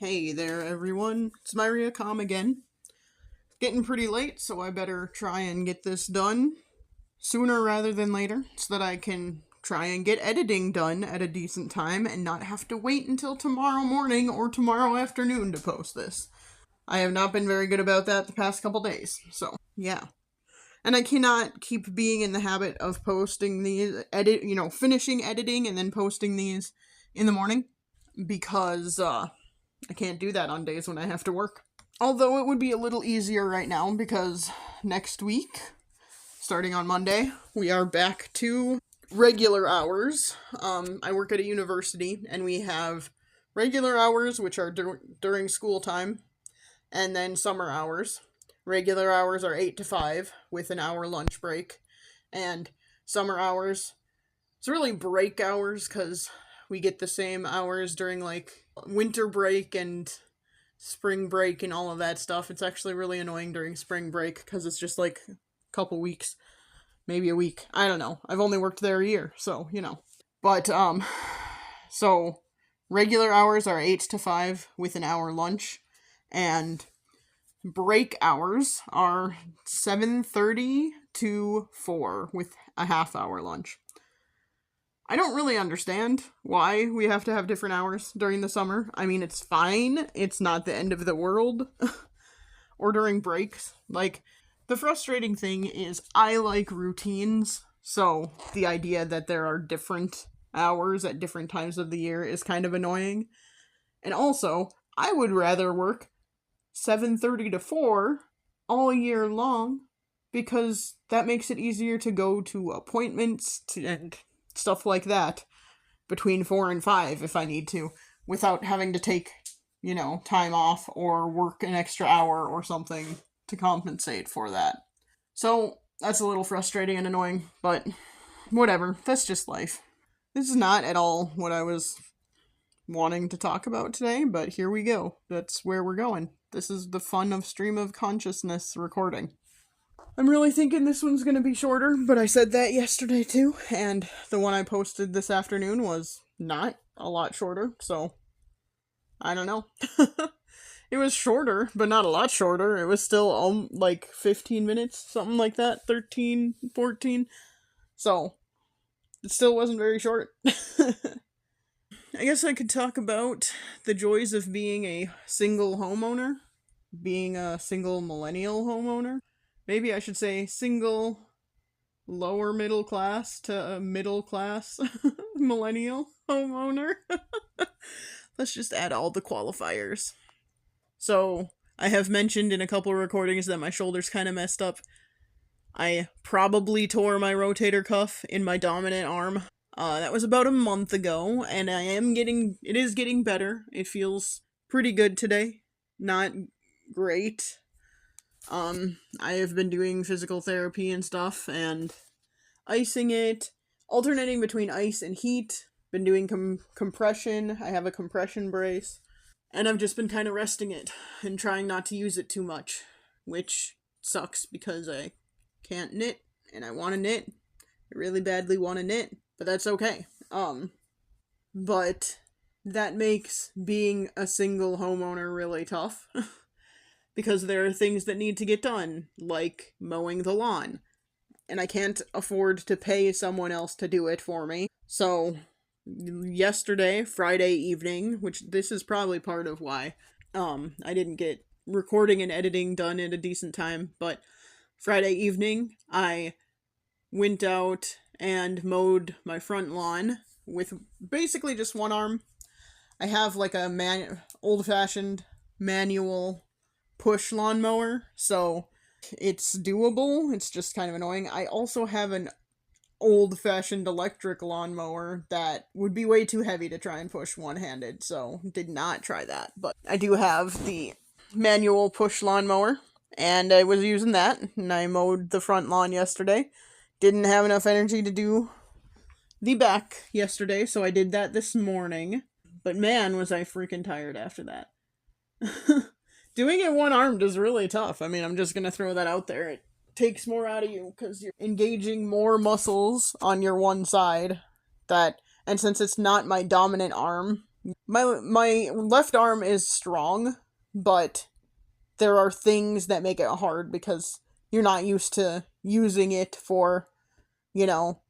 Hey there, everyone. It's Myria Com again. Getting pretty late, so I better try and get this done sooner rather than later so that I can try and get editing done at a decent time and not have to wait until tomorrow morning or tomorrow afternoon to post this. I have not been very good about that the past couple days, so yeah. And I cannot keep being in the habit of posting these, finishing editing and then posting these in the morning because, I can't do that on days when I have to work. Although it would be a little easier right now because next week, starting on Monday, we are back to regular hours. I work at a university and we have regular hours, which are during school time, and then summer hours. Regular hours are 8 to 5 with an hour lunch break, and summer hours, it's really break hours because we get the same hours during like winter break and spring break and all of that stuff. It's actually really annoying during spring break because it's just like a couple weeks, maybe a week. I don't know. I've only worked there a year, so But so regular hours are 8 to 5 with an hour lunch, and break hours are 7:30 to 4 with a half hour lunch. I don't really understand why we have to have different hours during the summer. I mean, it's fine. It's not the end of the world. Or during breaks. Like, the frustrating thing is I like routines. So, the idea that there are different hours at different times of the year is kind of annoying. And also, I would rather work 7:30 to 4 all year long because that makes it easier to go to appointments and stuff like that between 4 and 5 if I need to, without having to take, time off or work an extra hour or something to compensate for that. So that's a little frustrating and annoying, but whatever, that's just life. This is not at all what I was wanting to talk about today, but here we go. That's where we're going. This is the fun of stream of consciousness recording. I'm really thinking this one's going to be shorter, but I said that yesterday too, and the one I posted this afternoon was not a lot shorter, so I don't know. It was shorter, but not a lot shorter. It was still like 15 minutes, something like that, 13, 14. So, it still wasn't very short. I guess I could talk about the joys of being a single homeowner, being a single millennial homeowner. Maybe I should say single lower middle class to middle class millennial homeowner. Let's just add all the qualifiers. So, I have mentioned in a couple of recordings that my shoulder's kind of messed up. I probably tore my rotator cuff in my dominant arm. That was about a month ago, and it is getting better. It feels pretty good today. Not great. I have been doing physical therapy and stuff, and icing it, alternating between ice and heat. Been doing compression. I have a compression brace, and I've just been kind of resting it and trying not to use it too much, which sucks because I can't knit, and I want to knit. I really badly want to knit, but that's okay. But that makes being a single homeowner really tough. Because there are things that need to get done, like mowing the lawn. And I can't afford to pay someone else to do it for me. So, yesterday, Friday evening, which this is probably part of why I didn't get recording and editing done in a decent time, but Friday evening, I went out and mowed my front lawn with basically just one arm. I have like a old-fashioned manual push lawnmower, so it's doable. It's just kind of annoying. I also have an old-fashioned electric lawnmower that would be way too heavy to try and push one-handed, so did not try that. But I do have the manual push lawnmower, and I was using that, and I mowed the front lawn yesterday. Didn't have enough energy to do the back yesterday, so I did that this morning. But man, was I freaking tired after that. Doing it one-armed is really tough. I mean, I'm just gonna throw that out there. It takes more out of you because you're engaging more muscles on your one side. And since it's not my dominant arm, My left arm is strong, but there are things that make it hard because you're not used to using it for, you know,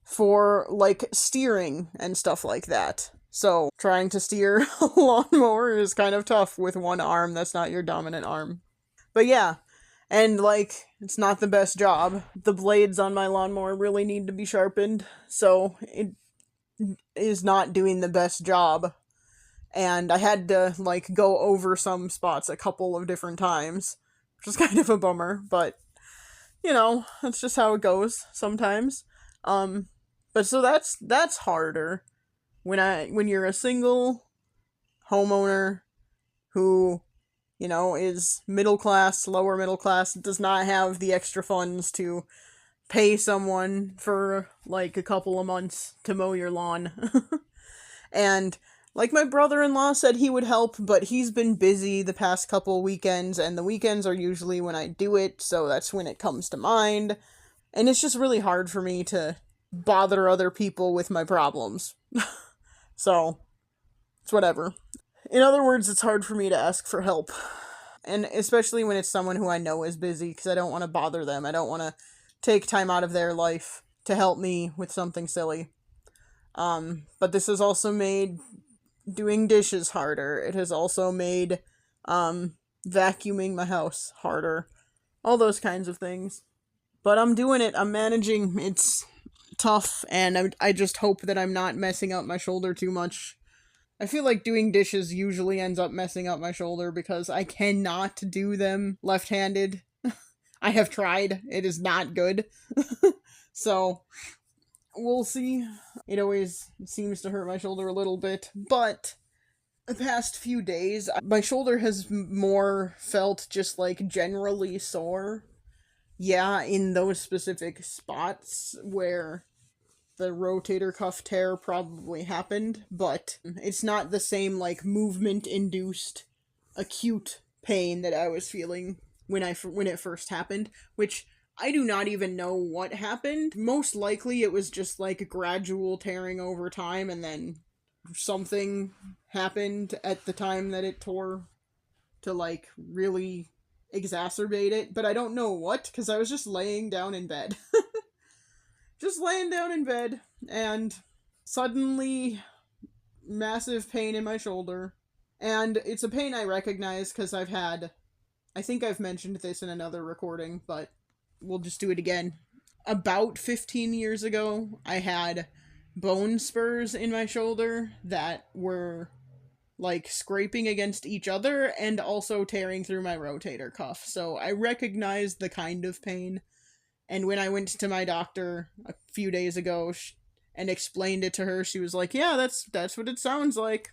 for like steering and stuff like that. So trying to steer a lawnmower is kind of tough with one arm that's not your dominant arm. But yeah, and like it's not the best job. The blades on my lawnmower really need to be sharpened, so it is not doing the best job. And I had to like go over some spots a couple of different times, which is kind of a bummer, but that's just how it goes sometimes. Um but so that's harder when you're a single homeowner who, is middle class, lower middle class, does not have the extra funds to pay someone for like a couple of months to mow your lawn. And like my brother-in-law said he would help, but he's been busy the past couple weekends, and the weekends are usually when I do it, so that's when it comes to mind. And it's just really hard for me to bother other people with my problems. So, it's whatever. In other words, it's hard for me to ask for help. And especially when it's someone who I know is busy, because I don't want to bother them. I don't want to take time out of their life to help me with something silly. But this has also made doing dishes harder. It has also made vacuuming my house harder. All those kinds of things. But I'm doing it. I'm managing. It's tough, and I just hope that I'm not messing up my shoulder too much. I feel like doing dishes usually ends up messing up my shoulder because I cannot do them left-handed. I have tried. It is not good. So, we'll see. It always seems to hurt my shoulder a little bit, but the past few days, my shoulder has more felt just like generally sore. Yeah, in those specific spots where the rotator cuff tear probably happened, but it's not the same like movement induced acute pain that I was feeling when it first happened, which I do not even know what happened. Most likely it was just like gradual tearing over time, and then something happened at the time that it tore to like really exacerbate it, but I don't know what, because I was just laying down in bed. Just laying down in bed, and suddenly massive pain in my shoulder. And it's a pain I recognize because I think I've mentioned this in another recording, but we'll just do it again. About 15 years ago, I had bone spurs in my shoulder that were like scraping against each other and also tearing through my rotator cuff. So I recognized the kind of pain. And when I went to my doctor a few days ago and explained it to her, she was like, "Yeah, that's what it sounds like.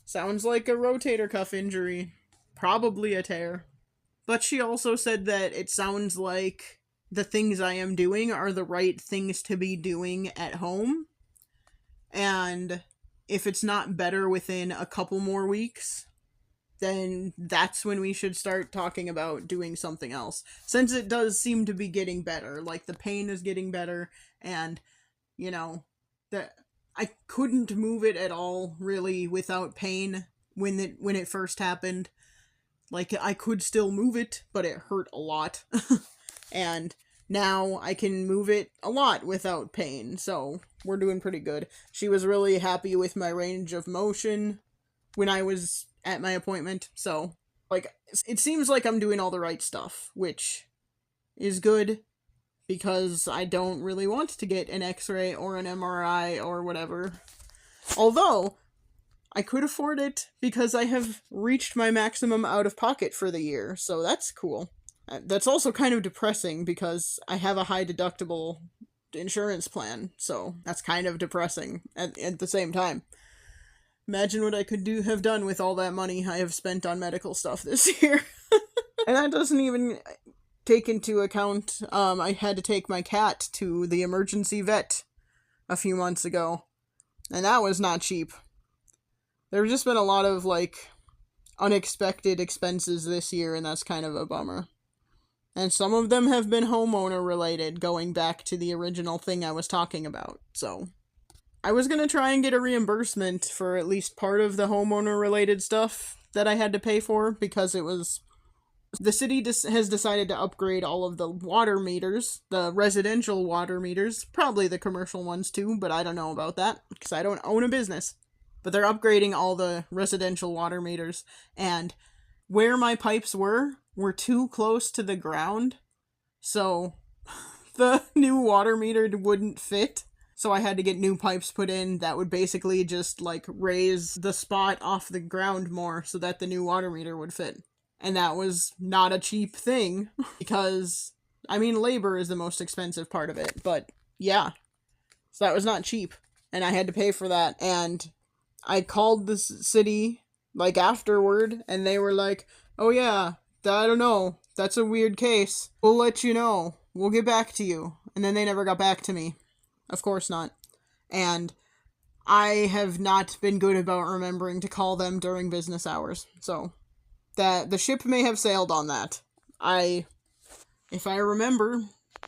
Sounds like a rotator cuff injury. Probably a tear." But she also said that it sounds like the things I am doing are the right things to be doing at home. And if it's not better within a couple more weeks, then that's when we should start talking about doing something else. Since it does seem to be getting better, like the pain is getting better, and that I couldn't move it at all really without pain when it first happened. Like I could still move it, but it hurt a lot. And now I can move it a lot without pain, so we're doing pretty good. She was really happy with my range of motion when I was at my appointment, so like it seems like I'm doing all the right stuff, which is good because I don't really want to get an x-ray or an MRI or whatever. Although I could afford it because I have reached my maximum out of pocket for the year, so that's cool. That's also kind of depressing because I have a high deductible insurance plan, so that's kind of depressing at the same time. Imagine what I could have done with all that money I have spent on medical stuff this year. And that doesn't even take into account, I had to take my cat to the emergency vet a few months ago, and that was not cheap. There have just been a lot of, like, unexpected expenses this year, and that's kind of a bummer. And some of them have been homeowner related, going back to the original thing I was talking about, so I was going to try and get a reimbursement for at least part of the homeowner related stuff that I had to pay for, because it was the city has decided to upgrade all of the water meters, the residential water meters, probably the commercial ones too, but I don't know about that because I don't own a business. But they're upgrading all the residential water meters, and where my pipes were too close to the ground, so the new water meter wouldn't fit. So I had to get new pipes put in that would basically just like raise the spot off the ground more so that the new water meter would fit. And that was not a cheap thing because, I mean, labor is the most expensive part of it, but yeah. So that was not cheap, and I had to pay for that, and I called the city, like, afterward, and they were like, oh yeah, I don't know, that's a weird case. We'll let you know. We'll get back to you. And then they never got back to me. Of course not. And I have not been good about remembering to call them during business hours, so that the ship may have sailed on that. If I remember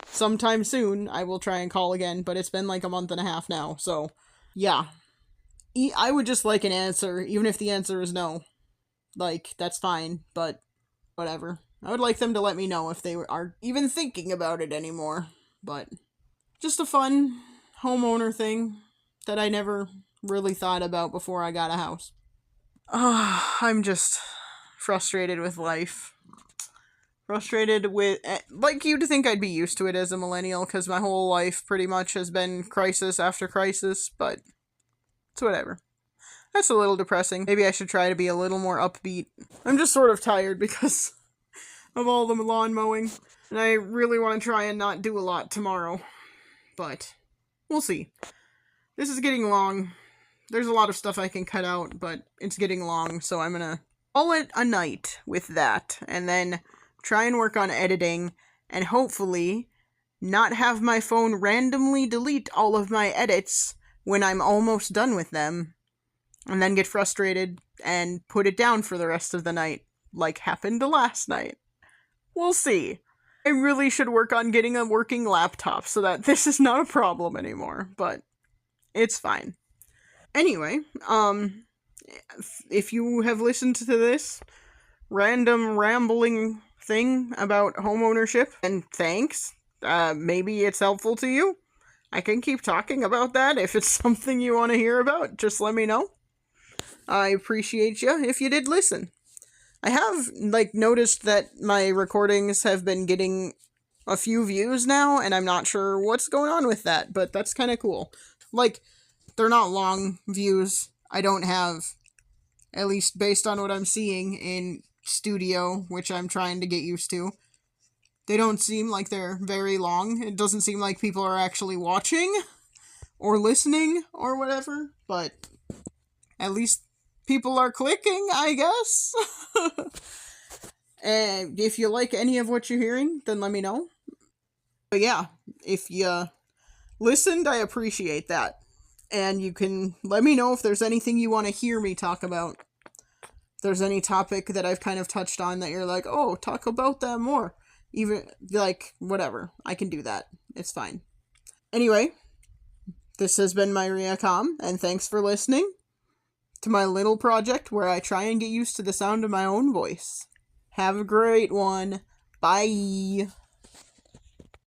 sometime soon, I will try and call again, but it's been like a month and a half now, so yeah. I would just like an answer, even if the answer is no. Like, that's fine, but whatever. I would like them to let me know if they are even thinking about it anymore, but just a fun homeowner thing that I never really thought about before I got a house. I'm just frustrated with life. Frustrated with, like, you'd think I'd be used to it as a millennial, because my whole life pretty much has been crisis after crisis, but it's whatever. That's a little depressing. Maybe I should try to be a little more upbeat. I'm just sort of tired because of all the lawn mowing, and I really want to try and not do a lot tomorrow, but we'll see. This is getting long. There's a lot of stuff I can cut out, but it's getting long, so I'm gonna call it a night with that, and then try and work on editing, and hopefully not have my phone randomly delete all of my edits when I'm almost done with them, and then get frustrated and put it down for the rest of the night, like happened last night. We'll see. I really should work on getting a working laptop so that this is not a problem anymore, but it's fine. Anyway, if you have listened to this random rambling thing about homeownership, and thanks, maybe it's helpful to you. I can keep talking about that. If it's something you want to hear about, just let me know. I appreciate you if you did listen. I have, noticed that my recordings have been getting a few views now, and I'm not sure what's going on with that, but that's kind of cool. They're not long views. I don't have, at least based on what I'm seeing in studio, which I'm trying to get used to, they don't seem like they're very long. It doesn't seem like people are actually watching or listening or whatever, but at least people are clicking, I guess. And if you like any of what you're hearing, then let me know. But yeah, if you listened, I appreciate that. And you can let me know if there's anything you want to hear me talk about. If there's any topic that I've kind of touched on that you're like, oh, talk about that more. Even, whatever. I can do that. It's fine. Anyway, this has been Myria Com, and thanks for listening to my little project where I try and get used to the sound of my own voice. Have a great one. Bye.